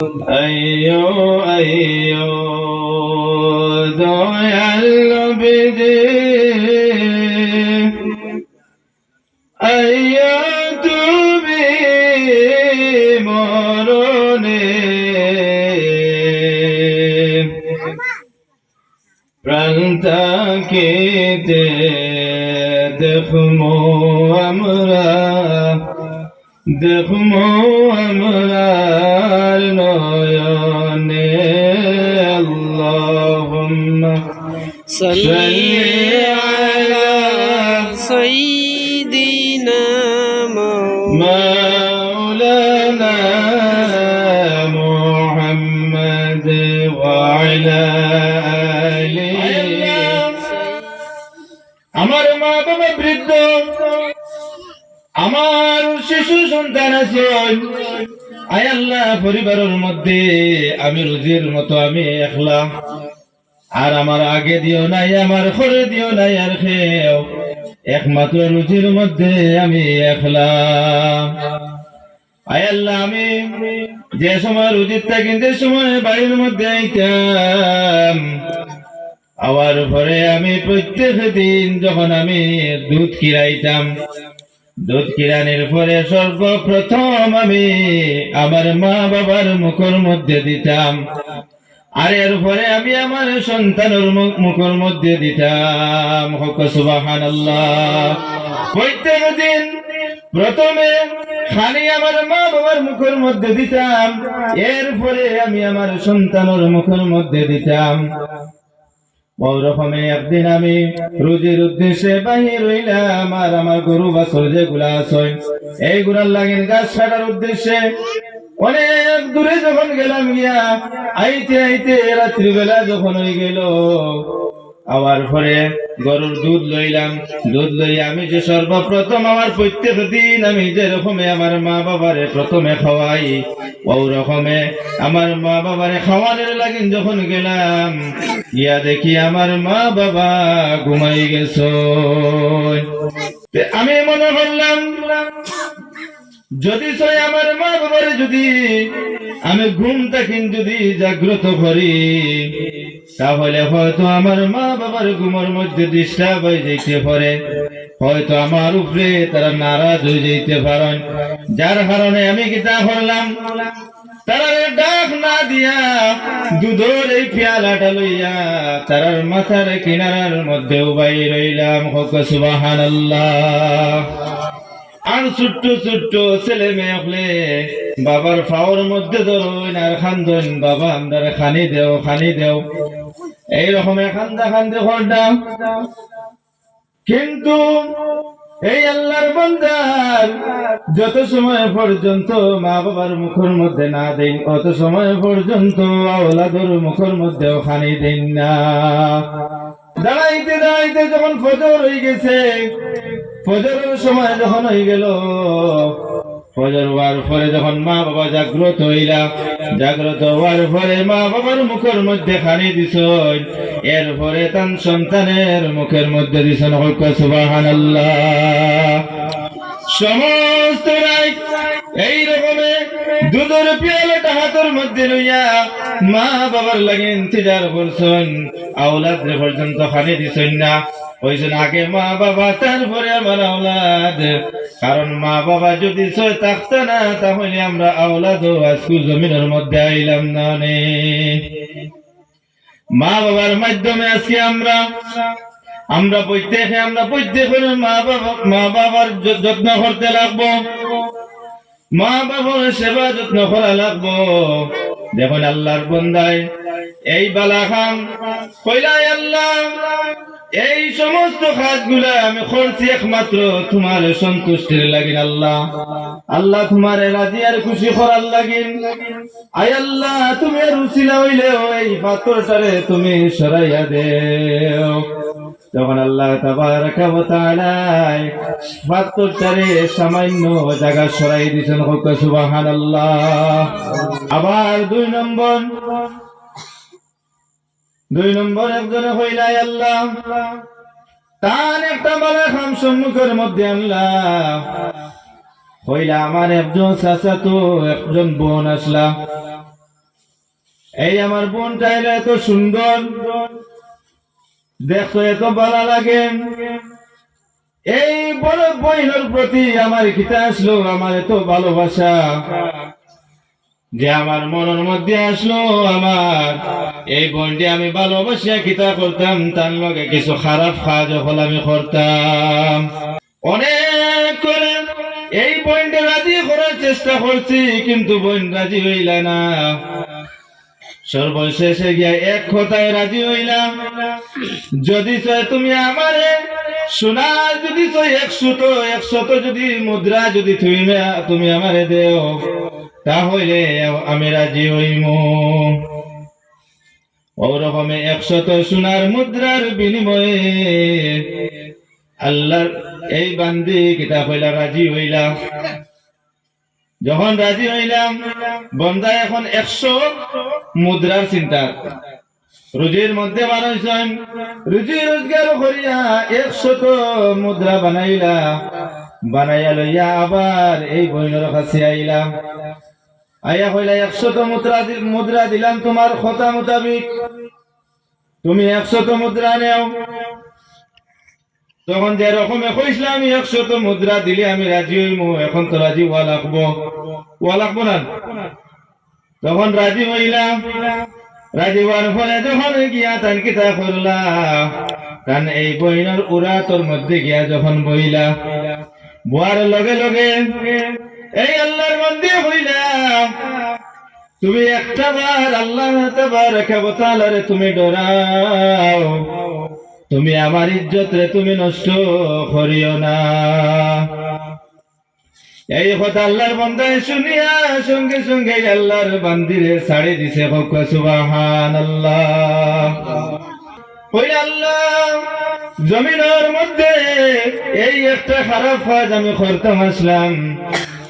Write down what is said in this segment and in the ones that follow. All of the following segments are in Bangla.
আইয়ো আইয়ো দয়াল নবীজি আইয়ো তুমি মরণে প্রাণ থাকিতে দেখমো আমরার নয়নে আল্লাহুম্মা সাল্লি আলা সাইয়্যিদিনা মাওলানা মুহাম্মদ ওয়া আলা আলিহি। আমার মা বাবা বৃদ্ধ, আমার শিশু সন্তান আছে, আয় আল্লাহ পরিবারের মধ্যে আমি রুজির মতো আমি একলা, আর আমার আগে দিও নাই, আমার ঘরে দিও নাই, আর খেও একমাত্র রুজির মধ্যে আমি একলা। আয় আল্লাহ আমি যে সময় রুজির থাকি, যে সময় বাড়ির মধ্যে আইতাম, আবার পরে আমি প্রত্যেক দিন যখন আমি দুধ কিরাইতাম, দুধ কিরানির পরে সর্বপ্রথম আমি আমার মা বাবার মুখের মধ্যে দিতাম, আর এর পরে আমি আমার সন্তানের মুখের মধ্যে দিতাম। সুবহানাল্লাহ। প্রত্যেক দিন প্রথমে খালি আমার মা বাবার মুখের মধ্যে দিতাম, এরপরে আমি আমার সন্তানের মুখের মধ্যে দিতাম। ওরকমে একদিন আমি রুজির উদ্দেশ্যে বাহির হইলাম, আর আমার গরু বাছুর যেগুলা আছে এইগুলার লাগিন গাছ কাটার উদ্দেশ্যে অনেক দূরে যখন গেলাম, গিয়া আইতে আইতে রাত্রিবেলা যখন হয়ে গেল, আবার পরে গরুর দুধ লইলাম, দুধ লইয়া আমি যে সর্বপ্রথম আমার প্রত্যেক দিন আমি যে রকমে আমার মা বাবারে প্রথমে খাওয়াই, ওই রকমে আমার মা বাবারে খাওয়ানোর লাগিন যখন গেলাম, গিয়া দেখি আমার মা বাবা ঘুমাই গেছ। আমি মনে করলাম যদি আমার মা বাবারে যদি আমি ঘুম থাকিন যদি জাগ্রত করি, তাহলে হয়তো আমার মা বাবার ঘুমের মধ্যে ডিস্টার্ব হয়ে যেতে পারে, হয়তো আমার উপরে তারা নারাজ হয়ে যেতে পারেন, যার কারণে আমি কিতা করলাম, তারা ডাক না দিয়া দুধের এই পেয়ালাটা লইয়া তারার মাথার কিনারার মধ্যে উবাই রইলাম। সুবহানাল্লাহ। আর ছোট্ট ছোট্ট ছেলে মেয়ে হলে বাবার ফাওয়ার মধ্যে ধরুন আর খান্দন, বাবা আমরা খানি দেও খানি দেও, এইরকম খান্দা খান্দে করতাম। কিন্তু এই আল্লাহর বান্দার যত সময় পর্যন্ত মা বাবার মুখের মধ্যে না দেন, অত সময় পর্যন্ত আওলাদের মুখের মধ্যেও খানি দেন না। দাঁড়াইতে দাঁড়াইতে যখন ফজর হয়ে গেছে, ফজরের সময় যখন হয়ে গেল, ফজর হওয়ার পরে যখন মা বাবা জাগ্রত হইলা, জাগ্রত হওয়ার পরে মা বাবার মুখের মধ্যে খানি দিছ, এরপরে তার সন্তানের মুখের মধ্যে দিছ। সুবহানাল্লাহ। সমস্ত রাত এই রকমে দুধের পেয়ালাটা হাতের মধ্যে লইয়া মা বাবার লাগে ইন্তজার করছেন, আওলাদ পর্যন্ত খানি দিছেন না। ওইজন আগে মা বাবা, তারপরে আমার আওলাদ, কারণ মা বাবা যদি থাকতো না তাহলে আমরা আওলাদ আজকে জমিনের মধ্যে আইলাম না। মা বাবার মাধ্যমে আজকে আমরা প্রত্যেকের মা বাবার যত্ন করতে লাগবো, মা বাবার সেবা যত্ন করা লাগবো। দেখুন আল্লাহর বান্দায় এই বালা খান কইলাই, আল্লাহ এই সমস্ত কাজগুলা আমি করছি একমাত্র তোমার সন্তুষ্টির লাগিন। আল্লাহ তোমার রাজি আর খুশি করার লাগিন। আয় আল্লাহ তুমি রুচিলা হইলেও এই পাথরটারে তুমি সরাইয়া দেও। যখন আল্লাহ তাবারাকা ওয়া তাআলা পাথরটারে সামান্য জায়গা সরাই দিয়েছেন, সুবহানাল্লাহ। আবার দুই নম্বর একজনে হইলাই, আল্লাহ তার একটা বালা খাম সম্মুখের মধ্যে আনলাম, হইলা আমার একজন চাচা তো একজন বোন আসলা, এই আমার বোনটা এলো এত সুন্দর, দেখো এত ভালো লাগে। এই বড় বোনের প্রতি আমার কিতা আসলো, আমার এত ভালোবাসা যে আমার মনের মধ্যে আসলো। আমার এই বোনটি আমি ভালোবাসিয়া কিতা করতাম, তার লগে কিছু খারাপ কাজ হল আমি করতাম। অনেক করে এই বোনটা রাজি করার চেষ্টা করছি, কিন্তু বোন রাজি হইল না। সর্বশেষে গিয়া এক কথায় রাজি হইলাম, যদি চাই তুমি আমারে সোনা, যদি চাই 100 যদি মুদ্রা যদি তুমি আমারে দেও, তাহলে আমি রাজি হইম। ওরকমে 100 সোনার মুদ্রার বিনিময়ে আল্লাহর এই বান্দি কিতা হইলা রাজি হইলাম। যখন রাজি হইলাম, বন্দা এখন 100 মুদ্রার চিন্তা, রুজির মধ্যে বানাইছেন, রুজি রোজগার করিয়া 100 মুদ্রা বানাইয়া লইয়া আবার এই বইনের কাছে আইলাম। আইয়া হইলা 100 মুদ্রা দিলাম তোমার কথা মোতাবিক, তুমি 100 মুদ্রা নেও। তখন যে রকমে কইছিলাম আমি 100 মুদ্রা দিলে আমি রাজি হইমু, এখন তো রাজি হওয়া লাগবো না। তখন রাজি হইলাম। রাজি হওয়ার ফলে যখন গিয়া তার কিতা করলাম, কারণ এই বইনের উড়া তোর মধ্যে গিয়া যখন বইলা, বোয়ার লগে লগে এই আল্লাহর মধ্যে হইলাম, তুমি একটা বার আল্লাহ তাবারক ওয়া তাআলারে তুমি ডরাও, তুমি আমার ইজ্জত রে তুমি নষ্ট করিও না। এই কথা আল্লাহর বান্দায় শুনিয়া সঙ্গে সঙ্গে আল্লাহর বান্দিরে ছাড়ি দিছে। সুবহানাল্লাহ। ওই আল্লাহ, জমিনের মধ্যে এই একটা খারাপ কাজ আমি করতাম আসলাম,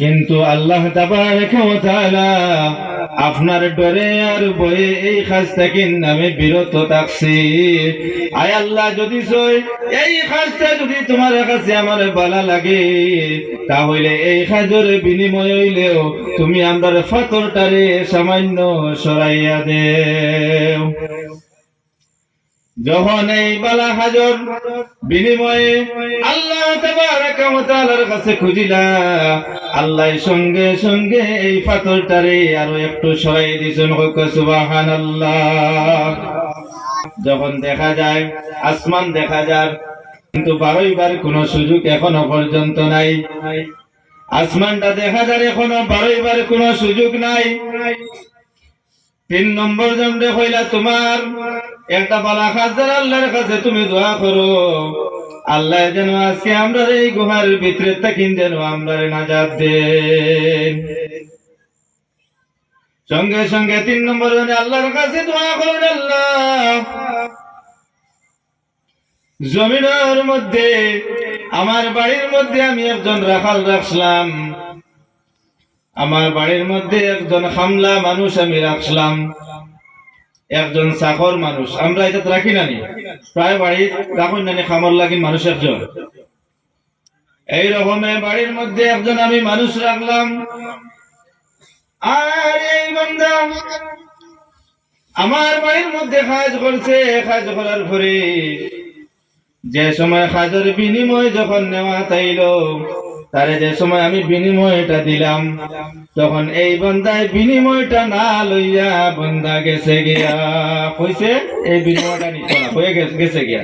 কিন্তু আল্লাহ তাবারক ওয়া তাআলা আপনার ডরে আর ভয়ে এই কাজ থেকে আমি বিরত থাকছি। আয় আল্লাহ, যদি এই কাজটা যদি তোমার কাছে আমার ভালো লাগে, তাহলে এই কাজের বিনিময় হইলেও তুমি আমার ফাতরটারে সামান্য সরাইয়া দেও। যখন এই বালা হাজর বিনিময়ে আল্লাহ তাবারক ওয়া তাআলার কাছে খুঁজিলা, আল্লাহ সঙ্গে সঙ্গে এই পাথরটারে আরো একটু সরাই দিয়েছেন। সুবহানাল্লাহ। যখন দেখা যায় আসমান দেখা যায়, কিন্তু বারবার কোনো সুযোগ এখনো পর্যন্ত নাই। আসমানটা দেখা যায় এখনো বারবার কোনো সুযোগ নাই। 3 নম্বর জমে হইলা তোমার একটা বালা খাজার আল্লাহর কাছে তুমি দোয়া করো, আল্লাহ যেন আজকে আমরা এই গুহার ভিতরে থাকি যেন আমরা নাজাত দেন। সঙ্গে সঙ্গে 3 নম্বর জনে আল্লাহর কাছে দোয়া করুন, আল্লাহ জমিনের মধ্যে আমার বাড়ির মধ্যে আমি একজন রাখাল রাখলাম, আমার বাড়ির মধ্যে একজন খামলা মানুষ আমি রাখলাম, একজন চাকর মানুষ। আমরা এটা রাখি নানি, প্রায় বাড়ি রাখুন নানি খামর লাগি মানুষ একজন। এই রকমে বাড়ির মধ্যে একজন আমি মানুষ রাখলাম। আর এই বান্দা আমার বাড়ির মধ্যে কাজ করছে। কাজ করার পরে যে সময় কাজের বিনিময় যখন নেওয়া তাইল, তারে যে সময় আমি বিনিময়টা দিলাম, তখন এই বন্দায় বিনিময়টা না লইয়া বন্দা গেছে গিয়া। কইছে এই বিনিময়টা নিত না, হয়ে গেছে গিয়া।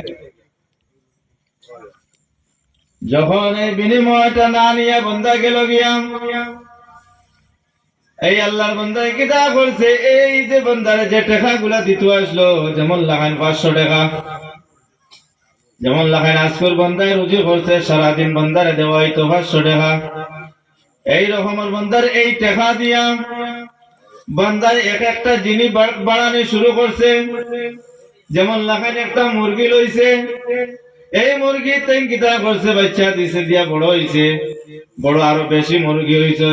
যখন এই বিনিময়টা না নিয়ে বন্দা গেল গিয়া, এই আল্লাহর বন্দায় কিতা করছে, এই যে বন্দারে যে টাকা গুলা দিতে আসলো, যেমন লাগান 500 টাকা, যেমন লাগান আজকের বন্দায় রুজি করছে, সারাদিন বন্দারে দেওয়া হইতো 500 টাকা। এই রকমের বন্দার এই টাকা দিয়া বন্দায় এক একটা জিনিস বাড়ানো শুরু করছে। যেমন লাগান একটা মুরগি লইছে, এই মুরগি তেন কিতা করছে, বাচ্চা দিছে দিয়া বড় হইছে, বড় আরো বেশি মুরগি হইছে।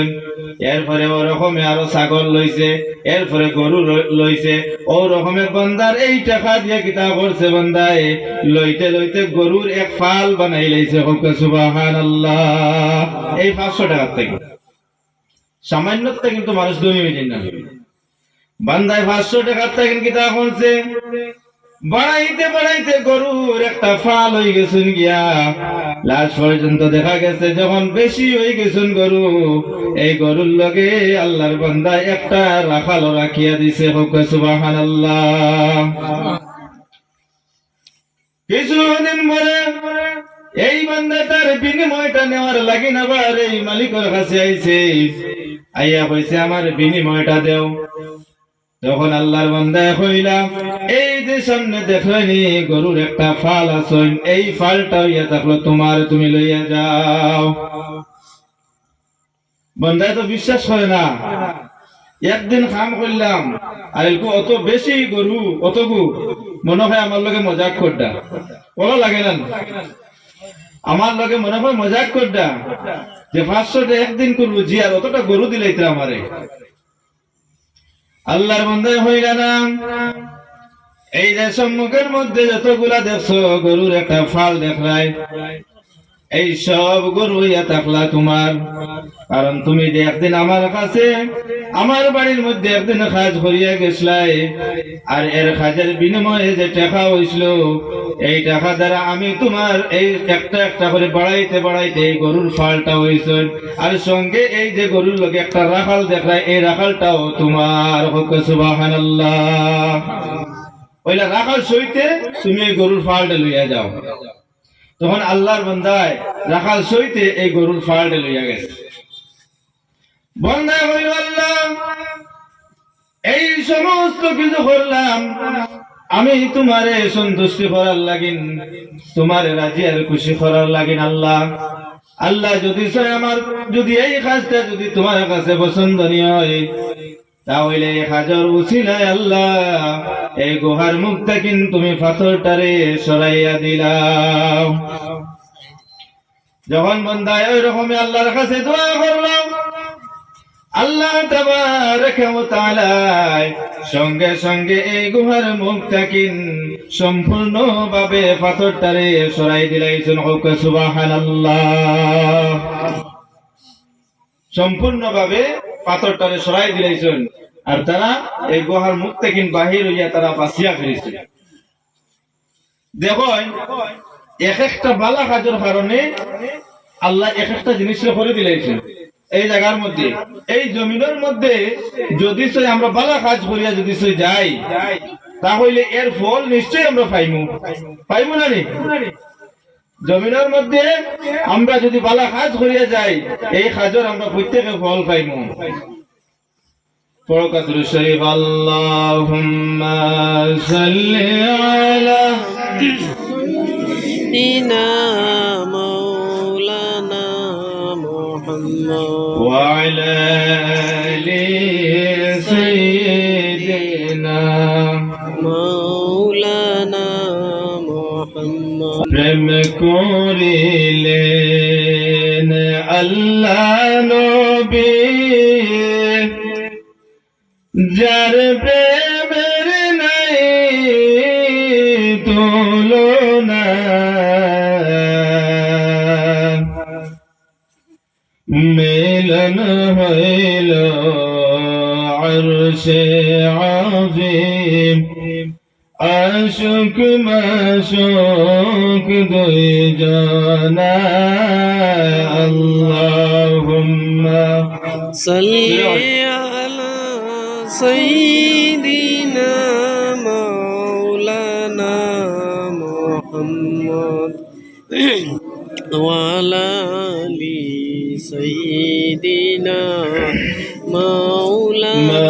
এরপরে ও রকমে আরো ছাগল লইছে, এরপরে গরু লইছে। ও রকমে বন্দার এই টাকা দিয়ে কিতা করছে, বন্দায় লইতে লইতে গরুর এক ফাল বানাই লাইছে। সুবহানাল্লাহ। এই 500 টাকার থেকে সামান্যতে কিন্তু মানুষ দমি হয়ে যায় না। বান্দায় 500 টাকার থাকেন কিতা করছে, বাড়াইতে বাড়াইতে গরুর একটা ফাল হয়ে গেছেন গিয়া, লাস্ট পর্যন্ত দেখা গেছে যখন বেশি হয়ে গেছেন গরু, এই গরুর লগে আল্লাহর বান্দা একটা রাখালো রাখিয়া দিছে। হোক সুবহানাল্লাহ। কিছুদিন পরে এই বান্দা তার বিনিময়টা নেওয়ার লাগি আবার এই মালিকের কাছে আইছে, আইয়া কইছে আমার বিনিময়টা দেও। তখন আল্লাহর বান্দা কইলা, এই যে সামনে দেখলেনি গরুর একটা ফাল আছে, এই ফালটা হইয়া থাকলো তোমার, তুমি লইয়া যাও। বান্দা তো বিশ্বাস করে না, একদিন খাম করলাম আর এরকম অত বেশি গরু অতগু, মনে হয় আমার লগে মজাক করডা, বলো লাগে না আমার লগে মনে হয় মজাক করডা যে 500 একদিন করবো জি, আর অতটা গরু দিলাইতে আমারে। আল্লাহর বান্দায় হইলা না, এই যে সম্মুখের মধ্যে যতগুলা দেখছো গরুর একটা ফাল দেখলাই, এই সব গরু হইয়া থাকলা তোমার, কারণ তুমি যে একদিন আমার কাছে আমার বাড়ির মধ্যে একদিন কাজ করিয়া গেছলাই, আর এর কাজের বিনিময়ে যে টাকা হইছিল, এই টাকা দ্বারা আমি তোমার এই একটা একটা করে বাড়াইতে বাড়াইতে এই গরুর ফালটা হইছে, আর সঙ্গে এই যে গরুর লোকে একটা রাখাল দেখলাই, এই রাখালটাও তোমার। হোক সুবহানাল্লাহ। ওইলা রাখাল সইতে তুমি এই গরুর ফালটা লইয়া যাও। তখন আল্লাহর বান্দায় রাখাল সইতে এই গরুর ফালটা লইয়া গেছে। বান্দা হইল আল্লাহ, এই সমস্ত কিছু করলাম আমি তোমারে সন্তুষ্টি করার লাগিন, তোমারে রাজি আর খুশি করার লাগিন। আল্লাহ আল্লাহ যদি চাই আমার, যদি এই কাজটা যদি তোমার কাছে পছন্দনীয় হয়, তাহলে এই কাজের উছিলায় আল্লাহ এই গুহার মুখটা কিন্তু তুমি পাথরটারে সরাইয়া দিলাম। যখন বান্দায় ওই রকমই আল্লাহর কাছে দোয়া করলাম, আল্লাহ তাবারaka ওয়া তাআলা সঙ্গে সঙ্গে এই গুহার মুখটা সম্পূর্ণ ভাবে পাথরটারে সরাই দিলাইছেন। হোক সুবহানাল্লাহ। সম্পূর্ণ ভাবে পাথরটারে সরাই দিলাইছেন, আর তারা এই গুহার মুখ থেকে বাহির হইয়া তারা বাঁচিয়া ফিরেছে। দেখো এক একটা বালা কাজের কারণে আল্লাহ এক একটা জিনিস করে দিলাইছেন। এই জায়গার মধ্যে এই জমিনের মধ্যে যদি আমরা বালা কাজ করিয়া যদি যাই, তাহলে এর ফল নিশ্চয়ই আমরা পাইমু না নি? জমিনের মধ্যে আমরা যদি বালা কাজ করিয়া যাই, এই কাজের আমরা প্রত্যেকে ফল পাইমু। পরকাতুল শরীফ আল্লাহুম্মা সাল্লি আলা সাইয়্যিদিনা মাওলানা মুহাম্মদ ওয়া আলা আলি সাইয়্যিদিনা মাওলানা মুহাম্মদ। প্রেম করিলেন আল্লাহ নবী, যার প্রেমের নাই তুলনা, মিলন হইল আরশে আযীম, আশুক মাশুক দুই জনা। আল্লাহুম্মা সাল্লি আলা সাইয়্যিদিনা মাওলানা মুহাম্মদ ওয়া আলা আলি সাইয়্যিদিনা মাওলানা